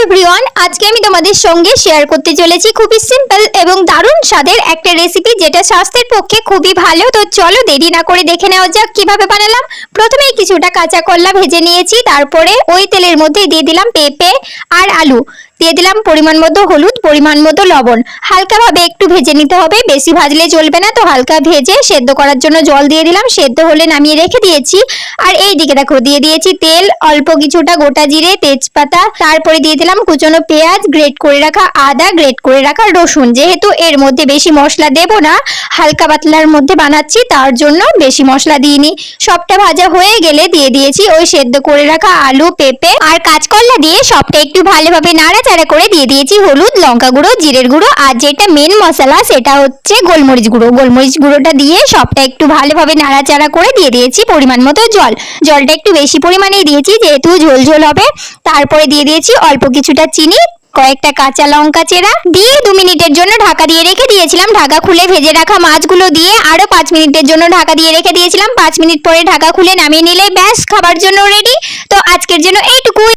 Everyone, আজকে আমি তোমাদের সঙ্গে শেয়ার করতে চলেছি খুবই সিম্পল এবং দারুণ স্বাদের একটা রেসিপি, যেটা স্বাস্থ্যের পক্ষে খুবই ভালো। তো চলো দেরি না করে দেখে নেওয়া যাক কিভাবে বানালাম। প্রথমেই কিছুটা কাঁচা কলা ভেজে নিয়েছি, তারপরে ওই তেলের মধ্যে দিয়ে দিলাম পেঁপে আর আলু, দিয়ে দিলাম পরিমাণ মতো হলুদ, পরিমাণ মতো লবণ। হালকাভাবে একটু ভেজে নিতে হবে, বেশি ভাজলে চলবে না। তো হালকা ভেজে সেদ্ধ করার জন্য জল দিয়ে দিলাম, সেদ্ধ হলে নামিয়ে রেখে দিয়েছি। আর এই দিকে দেখো দিয়ে দিয়েছি তেল, অল্প কিছুটা গোটা জিরে, তেজপাতা, তারপরে দিয়ে দিলাম কুচনো পেঁয়াজ, গ্রেট করে রাখা আদা, গ্রেট করে রাখা রসুন। যেহেতু এর মধ্যে বেশি মশলা দেব না, হালকা পাতলার মধ্যে বানাচ্ছি, তার জন্য বেশি মশলা দিইনি। সবটা ভাজা হয়ে গেলে দিয়ে দিয়েছি ওই সেদ্ধ করে রাখা আলু, পেঁপে আর কাঁচকলা দিয়ে সবটা একটু ভালোভাবে নাড়াচাড়া করে দিয়ে দিয়েছি হলুদ, লঙ্কা গুঁড়ো, জিরের গুঁড়ো আর যেটা মেন মশলা সেটা হচ্ছে গোলমরিচ গুঁড়ো। গোলমরিচ গুঁড়োটা দিয়ে সবটা একটু ভালোভাবে নাড়াচাড়া করে দিয়ে দিয়েছি পরিমাণ মতো জল। জলটা একটু বেশি পরিমাণেই দিয়েছি যেহেতু ঝোল ঝোল হবে। তারপরে দিয়ে দিয়েছি অল্প কিছুটা চিনি, কয়েকটা কাঁচা লঙ্কা চেরা দিয়ে 2 মিনিটের জন্য ঢাকা দিয়ে রেখে দিয়েছিলাম। ঢাকা খুলে ভেজে রাখা মাছগুলো দিয়ে আরো 5 মিনিটের জন্য ঢাকা দিয়ে রেখে দিয়েছিলাম। 5 মিনিট পরে ঢাকা খুলে নামিয়ে নিলে ব্যাস খাবার জন্য রেডি। তো আজকের জন্য এইটুকুই।